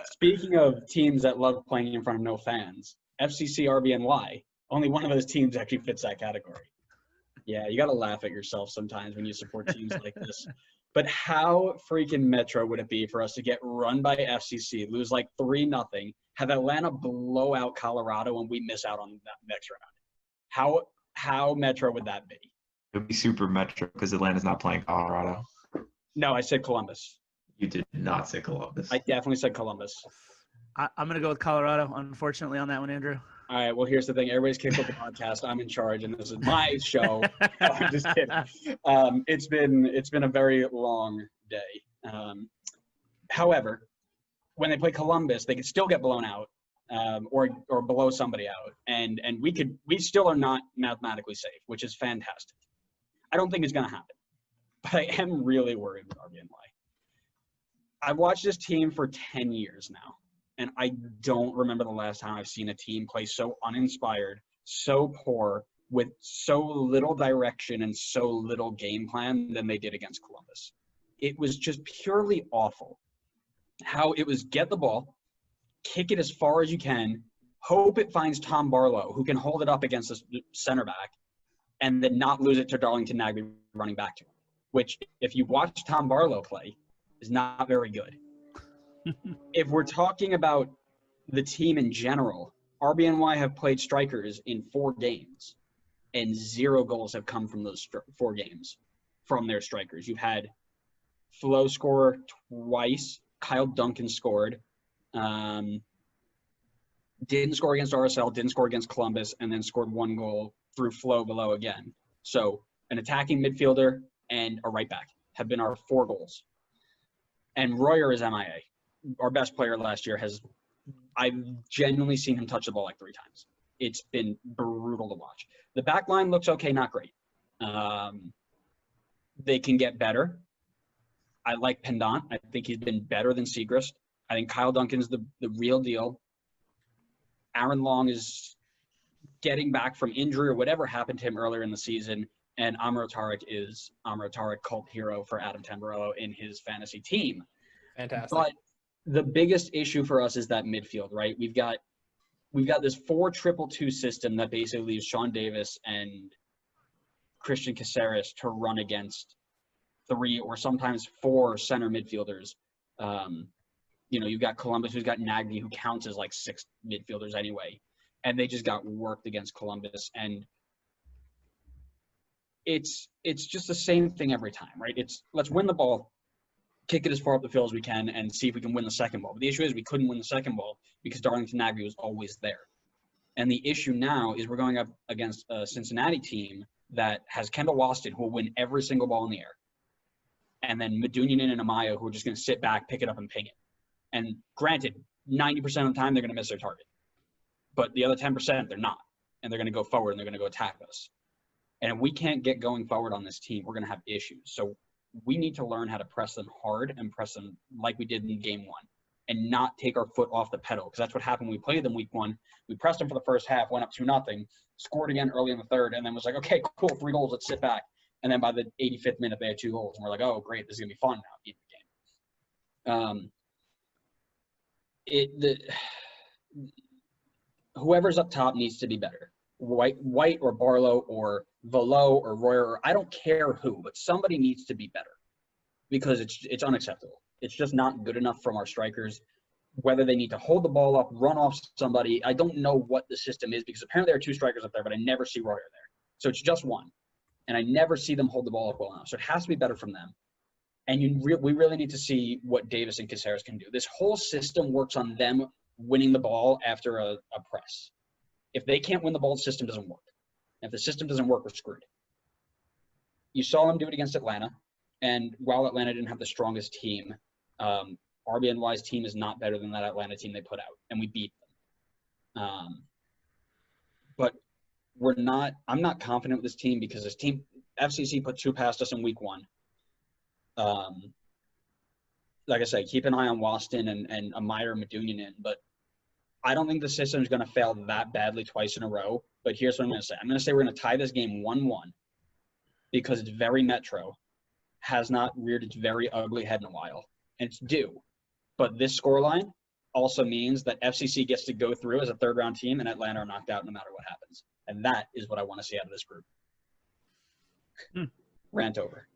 Speaking of teams that love playing in front of no fans, FCC RBNY, only one of those teams actually fits that category. Yeah, you got to laugh at yourself sometimes when you support teams like this. But how freaking Metro would it be for us to get run by FCC, lose like 3-0, have Atlanta blow out Colorado, and we miss out on that next round? How Metro would that be? It would be super Metro because Atlanta's not playing Colorado. No, I said Columbus. You did not say Columbus. I definitely said Columbus. I'm going to go with Colorado, unfortunately, on that one, Andrew. All right, well, here's the thing. Everybody's kicked off the podcast. I'm in charge, and this is my show. I'm just kidding. It's been a very long day. However, when they play Columbus, they can still get blown out or blow somebody out, and we still are not mathematically safe, which is fantastic. I don't think it's going to happen, but I am really worried with RBNY. I've watched this team for 10 years now. And I don't remember the last time I've seen a team play so uninspired, so poor, with so little direction and so little game plan than they did against Columbus. It was just purely awful. How it was get the ball, kick it as far as you can, hope it finds Tom Barlow, who can hold it up against the center back, and then not lose it to Darlington Nagbe running back to him, which, if you watch Tom Barlow play, is not very good. If we're talking about the team in general, RBNY have played strikers in 4 games, and 0 goals have come from those 4 games from their strikers. You've had Flo score twice. Kyle Duncan scored. Didn't score against RSL, didn't score against Columbus, and then scored 1 goal through Flo below again. So an attacking midfielder and a right back have been our 4 goals. And Royer is MIA. Our best player last year I've genuinely seen him touch the ball like 3 times. It's been brutal to watch. The back line looks okay, not great. They can get better. I like Pendant. I think he's been better than Segrist. I think Kyle Duncan's the real deal. Aaron Long is getting back from injury or whatever happened to him earlier in the season. And Amro Tariq is Amro Tariq, cult hero for Adam Tamburello in his fantasy team. Fantastic. But the biggest issue for us is that midfield, right? We've got this 4-2-2 system that basically leaves Sean Davis and Christian Caceres to run against 3 or sometimes 4 center midfielders. You've got Columbus, who's got Nagby, who counts as like 6 midfielders anyway. And they just got worked against Columbus. And it's just the same thing every time, right? It's let's win the ball, kick it as far up the field as we can, and see if we can win the second ball. But the issue is we couldn't win the second ball because Darlington Nagbe was always there. And the issue now is we're going up against a Cincinnati team that has Kendall Waston, who will win every single ball in the air. And then Medunjanin and Amaya, who are just going to sit back, pick it up, and ping it. And granted, 90% of the time they're going to miss their target. But the other 10%, they're not. And they're going to go forward, and they're going to go attack us. And if we can't get going forward on this team, we're going to have issues. So we need to learn how to press them hard and press them like we did in game 1 and not take our foot off the pedal, because that's what happened when we played them week 1. We pressed them for the first half, went up 2-0, scored again early in the third, and then was like, okay, cool, 3 goals, let's sit back. And then by the 85th minute, they had 2 goals, and we're like, oh, great, this is going to be fun now in the game. Whoever's up top needs to be better. White or Barlow or Velo or Royer, or I don't care who, but somebody needs to be better because it's unacceptable. It's just not good enough from our strikers. Whether they need to hold the ball up, run off somebody, I don't know what the system is, because apparently there are 2 strikers up there, but I never see Royer there. So it's just one, and I never see them hold the ball up well enough. So it has to be better from them. And we really need to see what Davis and Caceres can do. This whole system works on them winning the ball after a press. If they can't win the ball, the system doesn't work. If the system doesn't work, we're screwed. You saw them do it against Atlanta, and while Atlanta didn't have the strongest team, RBNY's team is not better than that Atlanta team they put out, and we beat them. But I'm not confident with this team because this team, FCC put 2 past us in week 1. Like I said, keep an eye on Waston and Amaya Medunjanin, but I don't think the system is going to fail that badly twice in a row. But here's what I'm going to say. I'm going to say we're going to tie this game 1-1 because it's very Metro, has not reared its very ugly head in a while, and it's due. But this scoreline, also means that FCC gets to go through as a third-round team and Atlanta are knocked out no matter what happens. And that is what I want to see out of this group. Rant over.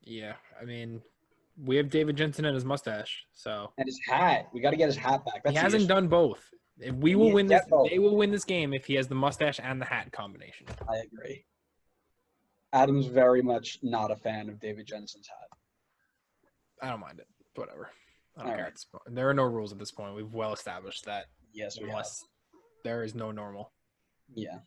Yeah, I mean, we have David Jensen and his mustache, so And his hat. We got to get his hat back. That's he hasn't done both. If we He will needs win to this. get both. They will win this game if he has the mustache and the hat combination. I agree. Adam's very much not a fan of David Jensen's hat. I don't mind it. Whatever. I don't All care. right. There are no rules at this point. We've well established that. Yes, we have. Unless there is no normal. Yeah.